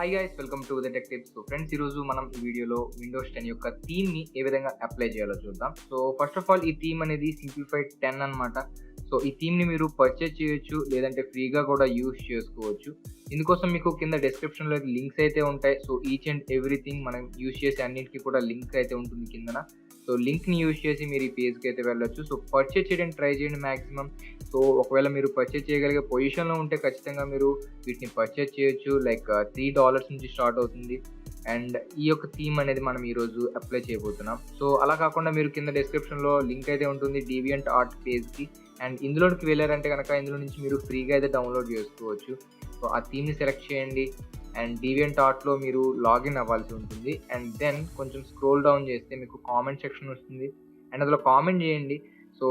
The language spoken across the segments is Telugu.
Hi guys, welcome to the tech tips. So friends, ఈరోజు మనం ఈ వీడియోలో విండోస్ 10 యొక్క థీమ్ని ఏ విధంగా అప్లై చేయాలో చూద్దాం. సో ఫస్ట్ ఆఫ్ ఆల్ ఈ థీమ్ అనేది సింప్లిఫైడ్ 10 అన్నమాట. సో ఈ థీమ్ని మీరు పర్చేజ్ చేయొచ్చు, లేదంటే ఫ్రీగా కూడా యూస్ చేసుకోవచ్చు. ఇందుకోసం మీకు కింద డిస్క్రిప్షన్లో లింక్స్ అయితే ఉంటాయి. సో ఈచ్ అండ్ ఎవ్రీథింగ్ మనం యూస్ చేసే అన్నింటికి కూడా లింక్ అయితే ఉంటుంది కిందన. సో లింక్ని యూజ్ చేసి మీరు ఈ పేజ్కి అయితే వెళ్ళొచ్చు. సో పర్చేజ్ చేయడానికి ట్రై చేయండి మ్యాక్సిమం. సో ఒకవేళ మీరు పర్చేజ్ చేయగలిగే పొజిషన్లో ఉంటే ఖచ్చితంగా మీరు వీటిని పర్చేజ్ చేయొచ్చు. లైక్ $3 నుంచి స్టార్ట్ అవుతుంది. అండ్ ఈ యొక్క థీమ్ అనేది మనం ఈరోజు అప్లై చేయబోతున్నాం. సో అలా కాకుండా మీరు కింద డిస్క్రిప్షన్లో లింక్ అయితే ఉంటుంది డీవియంట్ ఆర్ట్ పేజ్కి. అండ్ ఇందులోకి వెళ్ళారంటే కనుక ఇందులో నుంచి మీరు ఫ్రీగా అయితే డౌన్లోడ్ చేసుకోవచ్చు. సో ఆ థీమ్ని సెలెక్ట్ చేయండి. అండ్ డీవియంట్ ఆర్ట్లో మీరు లాగిన్ అవ్వాల్సి ఉంటుంది. అండ్ దెన్ కొంచెం స్క్రోల్ డౌన్ చేస్తే మీకు కామెంట్ సెక్షన్ వస్తుంది. అండ్ అందులో కామెంట్ చేయండి. సో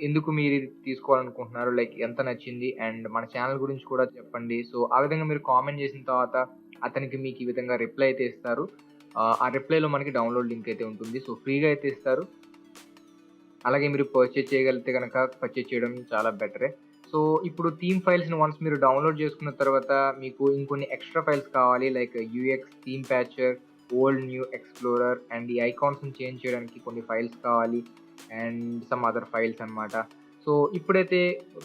ఎందుకు మీరు ఇది తీసుకోవాలనుకుంటున్నారు, లైక్ ఎంత నచ్చింది, అండ్ మన ఛానల్ గురించి కూడా చెప్పండి. సో ఆ విధంగా మీరు కామెంట్ చేసిన తర్వాత అతనికి మీకు ఈ విధంగా రిప్లై అయితే ఇస్తారు. ఆ రిప్లైలో మనకి డౌన్లోడ్ లింక్ అయితే ఉంటుంది. సో ఫ్రీగా అయితే ఇస్తారు. అలాగే మీరు పర్చేజ్ చేయగలిగితే కనుక పర్చేజ్ చేయడం చాలా బెటరే. సో ఇప్పుడు థీమ్ ఫైల్స్ని వన్స్ మీరు డౌన్లోడ్ చేసుకున్న తర్వాత మీకు ఇంకొన్ని ఎక్స్ట్రా ఫైల్స్ కావాలి. Like UX, theme patcher, old new explorer, and ఈ ఐకాన్స్ని చేంజ్ చేయడానికి కొన్ని ఫైల్స్ కావాలి. అండ్ సమ్ అదర్ ఫైల్స్ అన్నమాట. సో ఇప్పుడైతే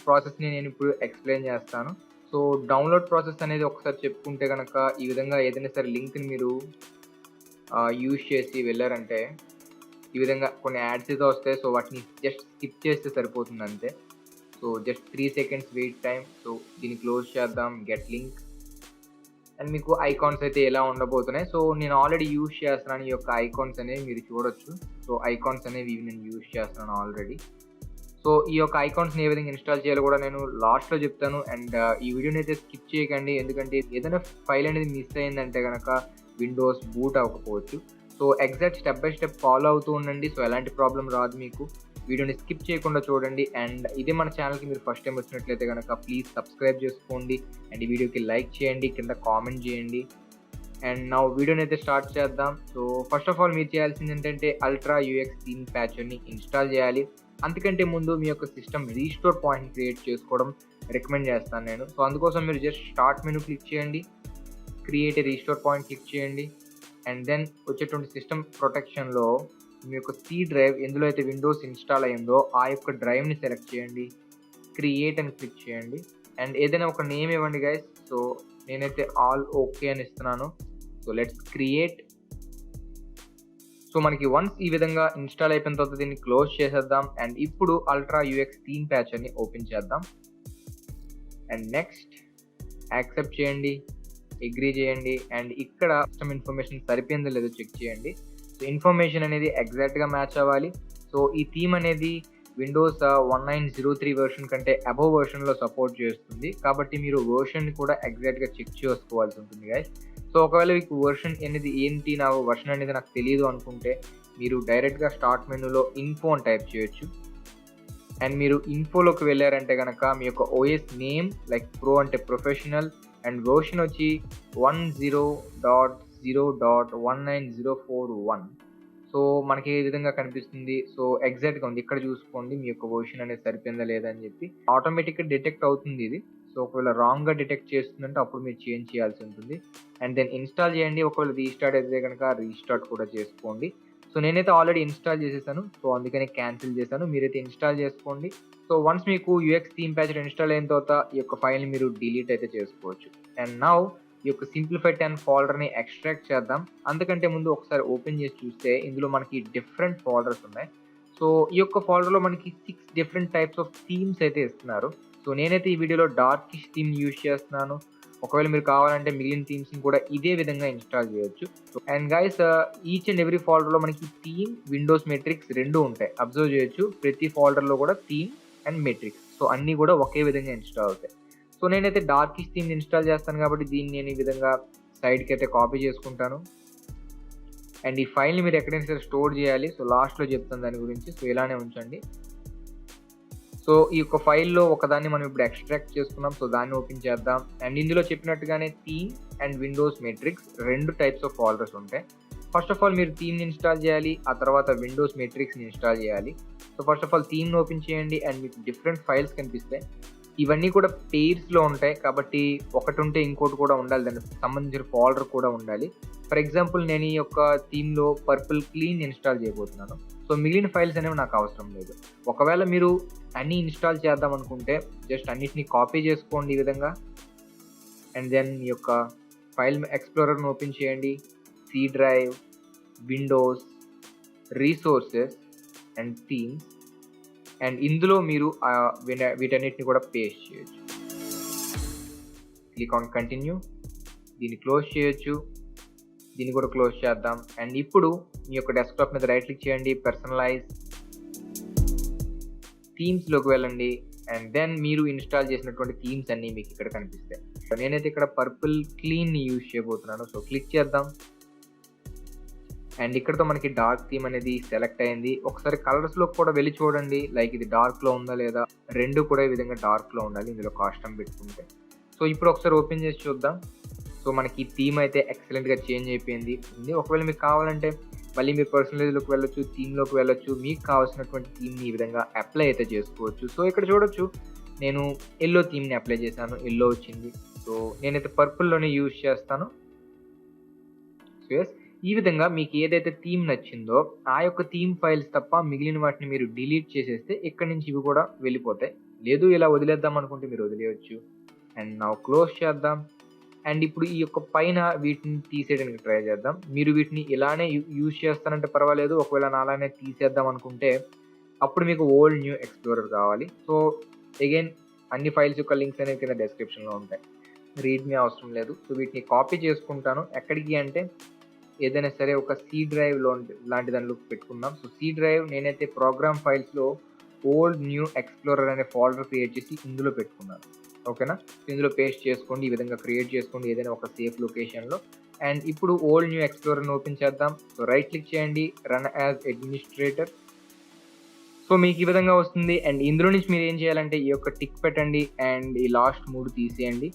ప్రాసెస్ని నేను ఇప్పుడు ఎక్స్ప్లెయిన్ చేస్తాను. సో డౌన్లోడ్ ప్రాసెస్ అనేది ఒకసారి చెప్పుకుంటే కనుక ఈ విధంగా ఏదైనా సరే లింక్ని మీరు యూజ్ చేసి వెళ్ళారంటే ఈ విధంగా కొన్ని యాడ్స్ అయితే వస్తాయి. సో వాటిని జస్ట్ స్కిప్ చేస్తే సరిపోతుంది అంతే. So just 3 seconds wait time. So దీన్ని క్లోజ్ చేద్దాం, గెట్ లింక్. అండ్ మీకు ఐకాన్స్ అయితే ఎలా ఉండబోతున్నాయి. సో నేను ఆల్రెడీ యూజ్ చేస్తున్నాను ఈ యొక్క ఐకాన్స్ అనేవి మీరు చూడొచ్చు. సో ఐకాన్స్ అనేవి నేను యూజ్ చేస్తున్నాను ఆల్రెడీ. సో ఈ యొక్క ఐకాన్స్ని ఏ విధంగా ఇన్స్టాల్ చేయాలో కూడా నేను లాస్ట్లో చెప్తాను. అండ్ ఈ వీడియోని అయితే స్కిప్ చేయకండి, ఎందుకంటే ఏదైనా ఫైల్ అనేది మిస్ అయిందంటే కనుక విండోస్ బూట్ అవ్వకపోవచ్చు. So exact step by step follow అవుతూ ఉండండి. సో ఎలాంటి ప్రాబ్లం రాదు మీకు. వీడియోని స్కిప్ చేయకుండా చూడండి. అండ్ ఇదే మన ఛానల్కి మీరు ఫస్ట్ టైం వచ్చినట్లయితే కనుక ప్లీజ్ సబ్స్క్రైబ్ చేసుకోండి. అండ్ ఈ వీడియోకి లైక్ చేయండి, కింద కామెంట్ చేయండి. అండ్ నా వీడియోని అయితే స్టార్ట్ చేద్దాం. సో ఫస్ట్ ఆఫ్ ఆల్ మీరు చేయాల్సింది ఏంటంటే అల్ట్రా యూఎక్స్ థీమ్ ప్యాచర్ని ఇన్స్టాల్ చేయాలి. అంతకంటే ముందు మీ యొక్క సిస్టమ్ రీస్టోర్ పాయింట్ క్రియేట్ చేసుకోవడం రికమెండ్ చేస్తాను నేను. సో అందుకోసం మీరు జస్ట్ స్టార్ట్ మెనూ క్లిక్ చేయండి, create a restore point click చేయండి. అండ్ దెన్ వచ్చేటువంటి సిస్టమ్ ప్రొటెక్షన్లో మీ యొక్క సి డ్రైవ్ ఎందులో అయితే విండోస్ ఇన్స్టాల్ అయిందో ఆ యొక్క డ్రైవ్ని సెలెక్ట్ చేయండి, క్రియేట్ అని క్లిక్ చేయండి. అండ్ ఏదైనా ఒక నేమ్ ఇవ్వండి గైస్. సో నేనైతే ఆల్ ఓకే అని ఇస్తున్నాను. So let's create. సో మనకి వన్స్ ఈ విధంగా ఇన్స్టాల్ అయిపోయిన తర్వాత దీన్ని క్లోజ్ చేసేద్దాం. అండ్ ఇప్పుడు అల్ట్రా యూఎక్స్ థీమ్ ప్యాచర్ని ఓపెన్ చేద్దాం. అండ్ నెక్స్ట్ యాక్సెప్ట్ చేయండి, అగ్రీ చేయండి. అండ్ ఇక్కడ సిస్టమ్ ఇన్ఫర్మేషన్ సరిపోయిందో లేదో చెక్ చేయండి. సో ఇన్ఫర్మేషన్ అనేది ఎగ్జాక్ట్గా మ్యాచ్ అవ్వాలి. సో ఈ థీమ్ అనేది విండోస్ 1903 వెర్షన్ కంటే అబోవ్ వెర్షన్లో సపోర్ట్ చేస్తుంది. కాబట్టి మీరు వెర్షన్ని కూడా ఎగ్జాక్ట్గా చెక్ చేసుకోవాల్సి ఉంటుంది గైస్. సో ఒకవేళ మీకు వెర్షన్ అనేది ఏంటి, నా వెర్షన్ అనేది నాకు తెలియదు అనుకుంటే మీరు డైరెక్ట్గా స్టార్ట్ మెనూలో ఇన్ఫో అని టైప్ చేయొచ్చు. అండ్ మీరు ఇన్ఫోలోకి వెళ్ళారంటే కనుక మీ యొక్క ఓఎస్ నేమ్ లైక్ ప్రో అంటే ప్రొఫెషనల్, అండ్ వెర్షన్ వచ్చి 10.0.19041. సో మనకి ఏ విధంగా కనిపిస్తుంది. సో ఎగ్జాక్ట్గా ఉంది. ఇక్కడ చూసుకోండి మీ యొక్క వెర్షన్ అనేది సరిపోయిందా లేదా అని చెప్పి ఆటోమేటిక్గా డిటెక్ట్ అవుతుంది ఇది. సో ఒకవేళ రాంగ్గా డిటెక్ట్ చేస్తుందంటే అప్పుడు మీరు చేంజ్ చేయాల్సి ఉంటుంది. అండ్ దెన్ ఇన్స్టాల్ చేయండి. ఒకవేళ రీస్టార్ట్ అయితే కనుక రీస్టార్ట్ కూడా చేసుకోండి. సో నేనైతే ఆల్రెడీ ఇన్స్టాల్ చేసేసాను. సో అందుకని క్యాన్సిల్ చేశాను. మీరైతే ఇన్స్టాల్ చేసుకోండి. సో వన్స్ మీకు యూఎక్స్ థీమ్ ప్యాచర్ ఇన్స్టాల్ అయిన తర్వాత ఈ యొక్క ఫైల్ని మీరు డిలీట్ అయితే చేసుకోవచ్చు. అండ్ నౌ ఈ యొక్క సింప్లిఫైడ్ 10 ఫోల్డర్ని ఎక్స్ట్రాక్ట్ చేద్దాం. అంతకంటే ముందు ఒకసారి ఓపెన్ చేసి చూస్తే ఇందులో మనకి డిఫరెంట్ ఫోల్డర్స్ ఉన్నాయి. సో ఈ యొక్క ఫోల్డర్లో మనకి 6 డిఫరెంట్ టైప్స్ ఆఫ్ థీమ్స్ అయితే ఇస్తున్నారు. సో నేనైతే ఈ వీడియోలో డార్కిష్ థీమ్ యూజ్ చేస్తున్నాను. ఒకవేళ మీరు కావాలంటే మిగిలిన థీమ్స్ని కూడా ఇదే విధంగా ఇన్స్టాల్ చేయొచ్చు. And guys each and every ఫోల్డర్లో మనకి థీమ్, విండోస్ మెట్రిక్స్ రెండు ఉంటాయి. అబ్జర్వ్ చేయొచ్చు. ప్రతి ఫోల్డర్లో కూడా థీమ్ అండ్ మెట్రిక్స్, సో అన్నీ కూడా ఒకే విధంగా ఇన్స్టాల్ అవుతాయి. సో నేనైతే డార్కిష్ థీమ్ని ఇన్స్టాల్ చేస్తాను కాబట్టి దీన్ని నేను ఈ విధంగా సైడ్కి అయితే కాపీ చేసుకుంటాను. అండ్ ఈ ఫైల్ని మీరు ఎక్కడైనా సరే స్టోర్ చేయాలి. సో లాస్ట్లో చెప్తాను దాని గురించి. సో ఇలానే ఉంచండి. సో ఈ యొక్క ఫైల్లో ఒకదాన్ని మనం ఇప్పుడు ఎక్స్ట్రాక్ట్ చేసుకున్నాం. సో దాన్ని ఓపెన్ చేద్దాం. అండ్ ఇందులో చెప్పినట్టుగానే థీమ్ అండ్ విండోస్ మెట్రిక్స్ రెండు టైప్స్ ఆఫ్ ఫోల్డర్స్ ఉంటాయి. ఫస్ట్ ఆఫ్ ఆల్ మీరు థీమ్ని ఇన్స్టాల్ చేయాలి, ఆ తర్వాత విండోస్ మెట్రిక్స్ని ఇన్స్టాల్ చేయాలి. సో ఫస్ట్ ఆఫ్ ఆల్ థీమ్ని ఓపెన్ చేయండి. అండ్ మీకు డిఫరెంట్ ఫైల్స్ కనిపిస్తాయి. ఇవన్నీ కూడా పెయిర్స్లో ఉంటాయి కాబట్టి ఒకటి ఉంటే ఇంకోటి కూడా ఉండాలి, దానికి సంబంధించిన ఫోల్డర్ కూడా ఉండాలి. ఫర్ ఎగ్జాంపుల్ నేను ఈ యొక్క థీమ్లో పర్పుల్ క్లీన్ ఇన్స్టాల్ చేయబోతున్నాను. సో మిగిలిన ఫైల్స్ అనేవి నాకు అవసరం లేదు. ఒకవేళ మీరు అన్నీ ఇన్స్టాల్ చేద్దాం అనుకుంటే జస్ట్ అన్నిటిని కాపీ చేసుకోండి ఈ విధంగా. అండ్ దెన్ ఈ యొక్క ఫైల్ ఎక్స్ప్లోరర్ను ఓపెన్ చేయండి. C drive, Windows, resources and themes. And ఇందులో మీరు వీటన్నిటిని కూడా పేస్ట్ చేయొచ్చు. Click on continue. దీన్ని క్లోజ్ చేయొచ్చు, దీన్ని కూడా క్లోజ్ చేద్దాం. అండ్ ఇప్పుడు మీ యొక్క డెస్క్టాప్ మీద రైట్ క్లిక్ చేయండి, పర్సనలైజ్, థీమ్స్లోకి వెళ్ళండి. అండ్ దెన్ మీరు ఇన్స్టాల్ చేసినటువంటి థీమ్స్ అన్నీ మీకు ఇక్కడ కనిపిస్తాయి. నేనైతే ఇక్కడ పర్పుల్ క్లీన్ని యూజ్ చేయబోతున్నాను. సో క్లిక్ చేద్దాం. అండ్ ఇక్కడతో మనకి డార్క్ థీమ్ అనేది సెలెక్ట్ అయింది. ఒకసారి కలర్స్లో కూడా వెళ్ళి చూడండి, లైక్ ఇది డార్క్లో ఉందా లేదా. రెండు కూడా ఈ విధంగా డార్క్లో ఉండాలి ఇందులో కాస్టమ్ పెట్టుకుంటే. సో ఇప్పుడు ఒకసారి ఓపెన్ చేసి చూద్దాం. సో మనకి థీమ్ అయితే ఎక్సలెంట్గా చేంజ్ అయిపోయింది. ఒకవేళ మీకు కావాలంటే మళ్ళీ మీరు పర్సనలైజ్లోకి వెళ్ళొచ్చు, థీమ్లోకి వెళ్ళొచ్చు, మీకు కావాల్సినటువంటి థీమ్ని ఈ విధంగా అప్లై అయితే చేసుకోవచ్చు. సో ఇక్కడ చూడొచ్చు, నేను ఎల్లో థీమ్ని అప్లై చేశాను, ఎల్లో వచ్చింది. సో నేనైతే పర్పుల్లోనే యూజ్ చేస్తాను. సో ఎస్, ఈ విధంగా మీకు ఏదైతే థీమ్ నచ్చిందో ఆ యొక్క థీమ్ ఫైల్స్ తప్ప మిగిలిన వాటిని మీరు డిలీట్ చేసేస్తే ఇక్కడి నుంచి ఇవి కూడా వెళ్ళిపోతాయి. లేదు ఇలా వదిలేద్దాం అనుకుంటే మీరు వదిలేయచ్చు. అండ్ నా క్లోజ్ చేద్దాం. అండ్ ఇప్పుడు ఈ యొక్క పైన వీటిని తీసేయడానికి ట్రై చేద్దాం. మీరు వీటిని ఇలానే యూజ్ చేస్తానంటే పర్వాలేదు, ఒకవేళ నా అలానే తీసేద్దాం అనుకుంటే అప్పుడు మీకు ఓల్డ్ న్యూ ఎక్స్ప్లోరర్ కావాలి. సో అగైన్ అన్ని ఫైల్స్ యొక్క లింక్స్ అనేవి కింద డిస్క్రిప్షన్లో ఉంటాయి, రీడ్మీ అవసరం లేదు. సో వీటిని కాపీ చేసుకుంటాను. ఎక్కడికి అంటే ఏదైనా సరే ఒక సి డ్రైవ్లో లాంటి దానిలో పెట్టుకుందాం. సో సి డ్రైవ్ నేనైతే ప్రోగ్రామ్ ఫైల్స్లో ఓల్డ్ న్యూ ఎక్స్ప్లోరర్ అనే ఫోల్డర్ క్రియేట్ చేసి ఇందులో పెట్టుకున్నాను. ఓకేనా, ఇందులో పేస్ట్ చేసుకోండి, ఈ విధంగా క్రియేట్ చేసుకోండి ఏదైనా ఒక సేఫ్ లొకేషన్లో. అండ్ ఇప్పుడు ఓల్డ్ న్యూ ఎక్స్ప్లోరర్ని ఓపెన్ చేద్దాం. సో రైట్ క్లిక్ చేయండి, రన్ యాజ్ అడ్మినిస్ట్రేటర్. సో మీకు ఈ విధంగా వస్తుంది. అండ్ ఇందులో నుంచి మీరు ఏం చేయాలంటే ఈ యొక్క టిక్ పెట్టండి అండ్ ఈ లాస్ట్ 3 తీసేయండి.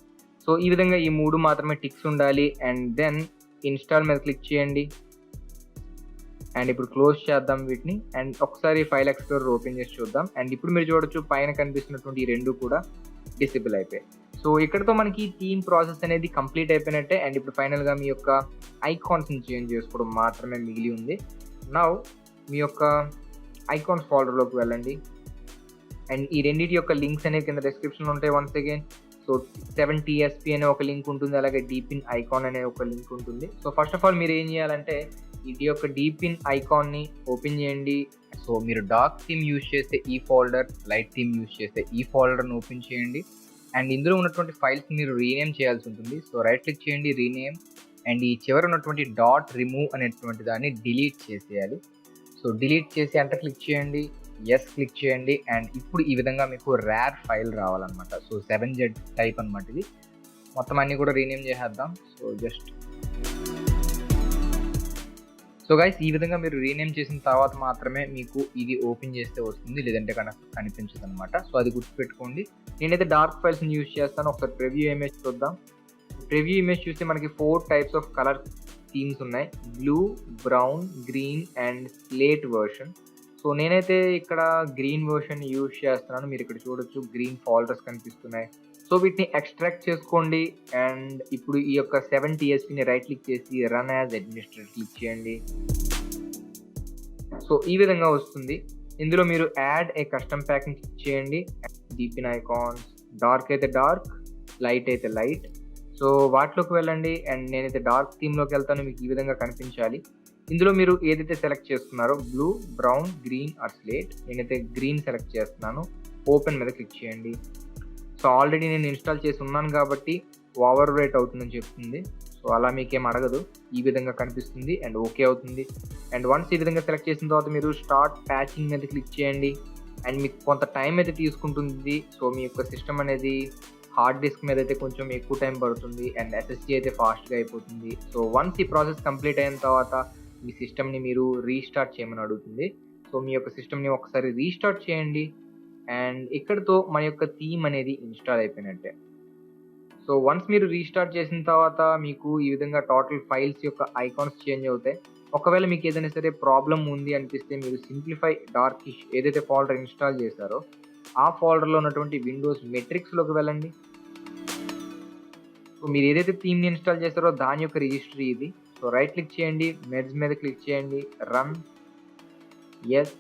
సో ఈ విధంగా ఈ 3 మాత్రమే టిక్స్ ఉండాలి. అండ్ దెన్ ఇన్స్టాల్ మీద క్లిక్ చేయండి. అండ్ ఇప్పుడు క్లోజ్ చేద్దాం వీటిని. అండ్ ఒకసారి ఫైల్ ఎక్స్ప్లోరర్ ఓపెన్ చేసి చూద్దాం. అండ్ ఇప్పుడు మీరు చూడొచ్చు పైన కనిపిస్తున్నటువంటి ఈ 2 కూడా డిసేబుల్ అయిపోయాయి. సో ఇక్కడతో మనకి థీమ్ ప్రాసెస్ అనేది కంప్లీట్ అయిపోయినట్టే. అండ్ ఇప్పుడు ఫైనల్గా మీ యొక్క ఐకాన్స్ని చేంజ్ చేసుకోవడం మాత్రమే మిగిలి ఉంది. నౌ మీ యొక్క ఐకాన్స్ ఫోల్డర్లోకి వెళ్ళండి. అండ్ ఈ రెండింటి యొక్క లింక్స్ అనేవి కింద డిస్క్రిప్షన్లో ఉంటాయి వన్స్ అగైన్. సో 7TSP అనే ఒక లింక్ ఉంటుంది, అలాగే డీపిన్ ఐకాన్ అనే ఒక లింక్ ఉంటుంది. సో ఫస్ట్ ఆఫ్ ఆల్ మీరు ఏం చేయాలంటే ఇది యొక్క డీపిన్ ఐకాన్ని ఓపెన్ చేయండి. సో మీరు డార్క్ థీమ్ యూజ్ చేస్తే ఈ ఫోల్డర్, లైట్ థీమ్ యూజ్ చేస్తే ఈ ఫోల్డర్ని ఓపెన్ చేయండి. అండ్ ఇందులో ఉన్నటువంటి ఫైల్స్ మీరు రీనేమ్ చేయాల్సి ఉంటుంది. సో రైట్ క్లిక్ చేయండి, రీనేమ్. అండ్ ఈ చివర ఉన్నటువంటి డాట్ రిమూవ్ అనేటువంటి దాన్ని డిలీట్ చేసేయాలి. సో డిలీట్ చేసి ఎంటర్ క్లిక్ చేయండి, ఎస్ క్లిక్ చేయండి. అండ్ ఇప్పుడు ఈ విధంగా మీకు ర్యార్ ఫైల్ రావాలన్నమాట. సో 7Z టైప్ అనమాట ఇది. మొత్తం అన్నీ కూడా రీనేమ్ చేసేద్దాం. సో జస్ట్ సో గైస్, ఈ విధంగా మీరు రీనేమ్ చేసిన తర్వాత మాత్రమే మీకు ఇది ఓపెన్ చేస్తే వస్తుంది, లేదంటే కనుక కనిపించదు అనమాట. సో అది గుర్తుపెట్టుకోండి. నేనైతే డార్క్ ఫైల్స్ని యూజ్ చేస్తాను. ఒకసారి ప్రివ్యూ ఇమేజ్ చూద్దాం. ప్రివ్యూ ఇమేజ్ చూస్తే మనకి 4 టైప్స్ ఆఫ్ కలర్ థీమ్స్ ఉన్నాయి, blue, brown, green and slate version. So నేనైతే ఇక్కడ గ్రీన్ వర్షన్ యూజ్ చేస్తున్నాను. మీరు ఇక్కడ చూడొచ్చు గ్రీన్ ఫోల్డర్స్ కనిపిస్తున్నాయి. సో వీటిని ఎక్స్ట్రాక్ట్ చేసుకోండి. అండ్ ఇప్పుడు ఈ యొక్క 7TSPని రైట్ క్లిక్ చేసి రన్ యాజ్ అడ్మినిస్ట్రేటర్ క్లిక్ చేయండి. సో ఈ విధంగా వస్తుంది. ఇందులో మీరు యాడ్ ఏ కస్టమ్ ప్యాక్ని క్లిక్ చేయండి. డీపిన్ ఐకాన్స్, డార్క్ అయితే డార్క్, లైట్ అయితే లైట్. సో వాటిలోకి వెళ్ళండి. అండ్ నేనైతే డార్క్ థీమ్లోకి వెళ్తాను, మీకు ఈ విధంగా కనిపించాలి. ఇందులో మీరు ఏదైతే సెలెక్ట్ చేసుకున్నారో blue, brown, green are slate, నేనైతే గ్రీన్ సెలెక్ట్ చేస్తున్నాను. ఓపెన్ మీద క్లిక్ చేయండి. సో ఆల్రెడీ నేను ఇన్స్టాల్ చేసి ఉన్నాను కాబట్టి ఓవర్ రైట్ అవుతుందని చెప్తుంది. సో అలా మీకేం అడగదు, ఈ విధంగా కనిపిస్తుంది అండ్ ఓకే అవుతుంది. అండ్ వన్స్ ఈ విధంగా సెలెక్ట్ చేసిన తర్వాత మీరు స్టార్ట్ ప్యాచింగ్ మీద క్లిక్ చేయండి. అండ్ మీకు కొంత టైం అయితే తీసుకుంటుంది. సో మీ యొక్క సిస్టమ్ అనేది హార్డ్ డిస్క్ మీద అయితే కొంచెం ఎక్కువ టైం పడుతుంది అండ్ SSD అయితే ఫాస్ట్గా అయిపోతుంది. సో వన్స్ ఈ ప్రాసెస్ కంప్లీట్ అయిన తర్వాత మీ సిస్టమ్ని మీరు రీస్టార్ట్ చేయమని అడుగుతుంది. సో మీ యొక్క సిస్టమ్ని ఒకసారి రీస్టార్ట్ చేయండి. అండ్ ఇక్కడతో మన యొక్క థీమ్ అనేది ఇన్స్టాల్ అయిపోయినట్టే. సో వన్స్ మీరు రీస్టార్ట్ చేసిన తర్వాత మీకు ఈ విధంగా టోటల్ ఫైల్స్ యొక్క ఐకాన్స్ చేంజ్ అవుతాయి. ఒకవేళ మీకు ఏదైనా సరే ప్రాబ్లం ఉంది అనిపిస్తే మీరు సింప్లిఫై డార్కిష్ ఏదైతే ఫోల్డర్ ఇన్స్టాల్ చేశారో ఆ ఫోల్డర్లో ఉన్నటువంటి విండోస్ మెట్రిక్స్లోకి వెళ్ళండి. సో మీరు ఏదైతే థీమ్ని ఇన్స్టాల్ చేస్తారో దాని యొక్క రిజిస్ట్రీ ఇది. సో రైట్ క్లిక్ చేయండి, మెర్జ్ మీద క్లిక్ చేయండి, రన్, ఎస్,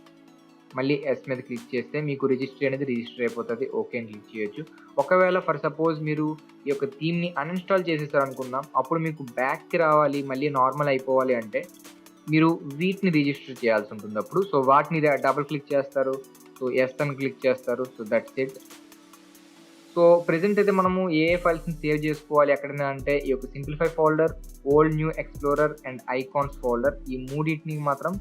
మళ్ళీ ఎస్ మీద క్లిక్ చేస్తే మీకు రిజిస్ట్రీ అనేది రిజిస్టర్ అయిపోతుంది. ఓకే అని క్లిక్ చేయొచ్చు. ఒకవేళ ఫర్ సపోజ్ మీరు ఈ యొక్క థీమ్ని అన్ఇన్స్టాల్ చేసేసారు అనుకుందాం, అప్పుడు మీకు బ్యాక్కి రావాలి, మళ్ళీ నార్మల్ అయిపోవాలి అంటే మీరు వీటిని రిజిస్టర్ చేయాల్సి ఉంటుంది అప్పుడు. సో వాటిని డబుల్ క్లిక్ చేస్తారు, సో ఎస్ అని క్లిక్ చేస్తారు. So that's it. So present అయితే మనము ఏ ఫైల్స్ని సేవ్ చేసుకోవాలి ఎక్కడైనా అంటే ఈ యొక్క simplify folder, old new explorer and icons folder, ఈ మూడింటిని మాత్రం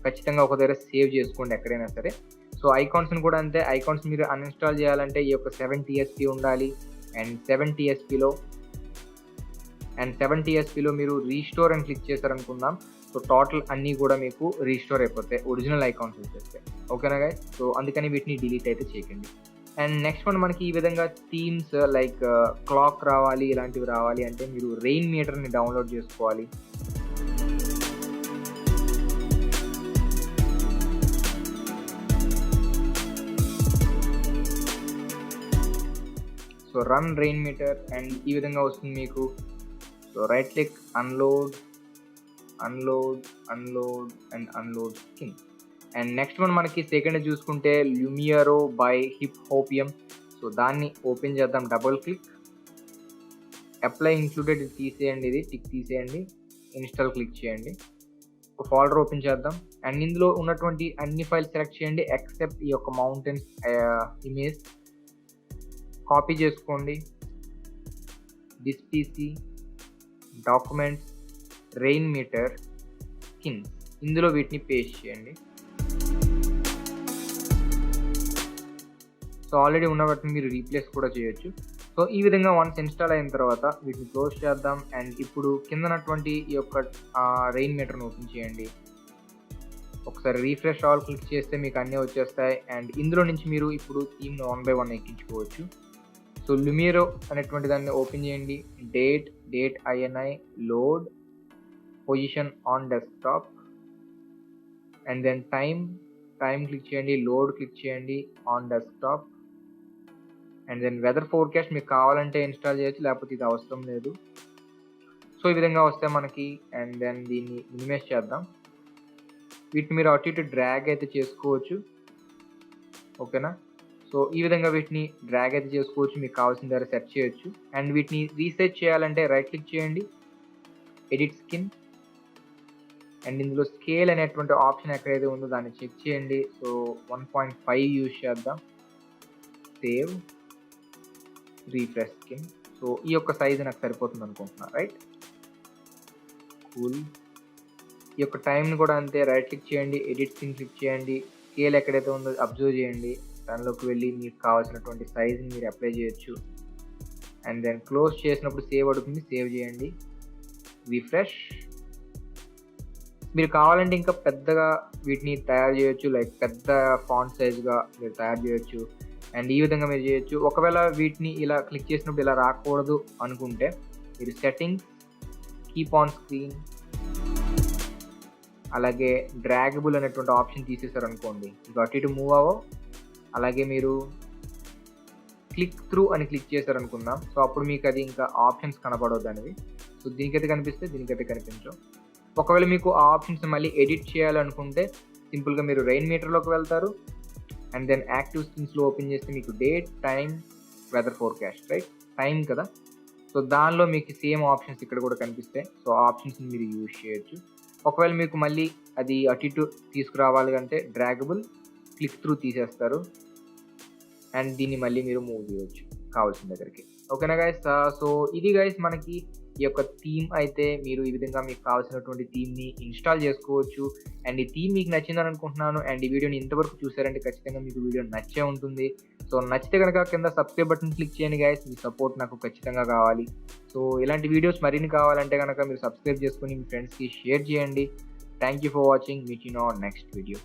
ఖచ్చితంగా ఒక దగ్గర సేవ్ చేసుకోండి ఎక్కడైనా సరే. సో ఐకాన్స్ని కూడా అంతే. ఐకాన్స్ మీరు అన్ఇన్స్టాల్ చేయాలంటే ఈ యొక్క 7TSP ఉండాలి. అండ్ 7TSPలో మీరు రీస్టోర్ అని క్లిక్ చేశారనుకుందాం. సో టోటల్ అన్నీ కూడా మీకు రీస్టోర్ అయిపోతాయి, ఒరిజినల్ ఐకాన్స్ వచ్చేస్తాయి. ఓకేనా గైస్? సో అందుకని వీటిని డిలీట్ అయితే చేయకండి. అండ్ నెక్స్ట్ వన్ మనకి ఈ విధంగా థీమ్స్ లైక్ క్లాక్ రావాలి, ఇలాంటివి రావాలి అంటే మీరు రెయిన్ మీటర్ని డౌన్లోడ్ చేసుకోవాలి. So run rain meter and ఈ విధంగా వస్తుంది మీకు. So right click, unload skin. And next one మనకి సెకండ్ చూసుకుంటే ల్యూమియరో బై హిప్ హోపియం. సో దాన్ని ఓపెన్ చేద్దాం, డబుల్ క్లిక్, అప్లై ఇంక్లూడెడ్ తీసేయండి, ఇది టిక్ తీసేయండి, ఇన్స్టాల్ క్లిక్ చేయండి. ఒక ఫోల్డర్ ఓపెన్ చేద్దాం అండ్ ఇందులో ఉన్నటువంటి అన్ని ఫైల్స్ సెలెక్ట్ చేయండి ఎక్సెప్ట్ ఈ యొక్క మౌంటైన్స్ ఇమేజ్. కాపీ చేసుకోండి, this PC, documents, rain meter, skins, ఇందులో వీటిని పేస్ట్ చేయండి. సో ఆల్రెడీ ఉన్న వాటిని మీరు రీప్లేస్ కూడా చేయొచ్చు. సో ఈ విధంగా వన్స్ ఇన్స్టాల్ అయిన తర్వాత వీటిని క్లోజ్ చేద్దాం. అండ్ ఇప్పుడు కిందనటువంటి ఈ యొక్క రెయిన్ మీటర్ని ఓపెన్ చేయండి. ఒకసారి రీఫ్రెష్ ఆల్ క్లిక్ చేస్తే మీకు అన్నీ వచ్చేస్తాయి. అండ్ ఇందులో నుంచి మీరు ఇప్పుడు థీమ్ని 1 by 1 ఎక్కించుకోవచ్చు. సో ల్యూమియరో అనేటువంటి దాన్ని ఓపెన్ చేయండి, date INI, load, position on desktop, and then time click చేయండి, లోడ్ క్లిక్ చేయండి, on desktop, and then weather forecast మీకు కావాలంటే ఇన్స్టాల్ చేయొచ్చు, లేకపోతే ఇది అవసరం లేదు. సో ఈ విధంగా వస్తే మనకి. అండ్ దెన్ దీన్ని మినిమైజ్ చేద్దాం. వీటిని మీరు అటు ఇటు డ్రాగ్ అయితే చేసుకోవచ్చు. ఓకేనా? సో ఈ విధంగా వీటిని డ్రాగ్ అయితే చేసుకోవచ్చు, మీకు కావాల్సిన దగ్గర సెట్ చేయొచ్చు. అండ్ వీటిని రీసెట్ చేయాలంటే రైట్ క్లిక్ చేయండి, ఎడిట్ స్కిన్, అండ్ ఇందులో స్కేల్ అనేటువంటి ఆప్షన్ ఎక్కడైతే ఉందో దాన్ని చెక్ చేయండి. సో 1.5 యూజ్ చేద్దాం, సేవ్, రీఫ్రెష్ స్కిన్. సో ఈ యొక్క సైజు నాకు సరిపోతుంది అనుకుంటున్నా, రైట్? కూల్. ఈ యొక్క టైంని కూడా అంతే, రైట్ క్లిక్ చేయండి, ఎడిట్ స్కిన్ క్లిక్ చేయండి, స్కేల్ ఎక్కడైతే ఉందో అబ్జర్వ్ చేయండి, దానిలోకి వెళ్ళి మీకు కావాల్సినటువంటి సైజ్ని మీరు అప్లై చేయొచ్చు. అండ్ దెన్ క్లోజ్ చేసినప్పుడు సేవ్ అడుగుతుంది, సేవ్ చేయండి, రిఫ్రెష్. మీరు కావాలంటే ఇంకా పెద్దగా వీటిని తయారు చేయొచ్చు, లైక్ పెద్ద ఫాంట్ సైజుగా మీరు తయారు చేయొచ్చు. అండ్ ఈ విధంగా మీరు చేయొచ్చు. ఒకవేళ వీటిని ఇలా క్లిక్ చేసినప్పుడు ఇలా రాకూడదు అనుకుంటే మీరు సెట్టింగ్స్, కీప్ ఆన్ స్క్రీన్, అలాగే డ్రాగబుల్ అనేటువంటి ఆప్షన్ తీసేశారు అనుకోండి, ఇక అటు ఇటు మూవ్ అవ్వవు. అలాగే మీరు క్లిక్ త్రూ అని క్లిక్ చేశారు అనుకుందాం, సో అప్పుడు మీకు అది ఇంకా ఆప్షన్స్ కనపడవు దానివి. సో దీనికైతే కనిపిస్తే, దీనికైతే కనిపించవు. ఒకవేళ మీకు ఆ ఆప్షన్స్ మళ్ళీ ఎడిట్ చేయాలనుకుంటే సింపుల్గా మీరు రెయిన్ మీటర్లోకి వెళ్తారు. అండ్ దెన్ యాక్టివ్ స్కిన్స్లో ఓపెన్ చేస్తే మీకు date, time, weather forecast, right? Time కదా. సో దానిలో మీకు సేమ్ ఆప్షన్స్ ఇక్కడ కూడా కనిపిస్తాయి. సో ఆ ఆప్షన్స్ని మీరు యూజ్ చేయొచ్చు. ఒకవేళ మీకు మళ్ళీ అది అటు ఇటు తీసుకురావాలి అంటే డ్రాగబుల్, క్లిక్ త్రూ తీసేస్తారు అండ్ దీన్ని మళ్ళీ మీరు మూవ్ చేయొచ్చు కావాల్సిన దగ్గరికి. ఓకేనా గైస్? సో ఇది గైస్ మనకి ఈ యొక్క థీమ్ అయితే మీరు ఈ విధంగా మీకు కావాల్సినటువంటి థీమ్ని ఇన్స్టాల్ చేసుకోవచ్చు. అండ్ ఈ థీమ్ మీకు నచ్చిందని అనుకుంటున్నాను. అండ్ ఈ వీడియోని ఇంతవరకు చూసారంటే ఖచ్చితంగా మీకు వీడియో నచ్చే ఉంటుంది. సో నచ్చితే కనుక కింద సబ్స్క్రైబ్ బటన్ క్లిక్ చేయండి గైస్, మీ సపోర్ట్ నాకు ఖచ్చితంగా కావాలి. సో ఇలాంటి వీడియోస్ మరిన్ని కావాలంటే కనుక మీరు సబ్స్క్రైబ్ చేసుకుని మీ ఫ్రెండ్స్కి షేర్ చేయండి. Thank you for watching. Meet you on next video.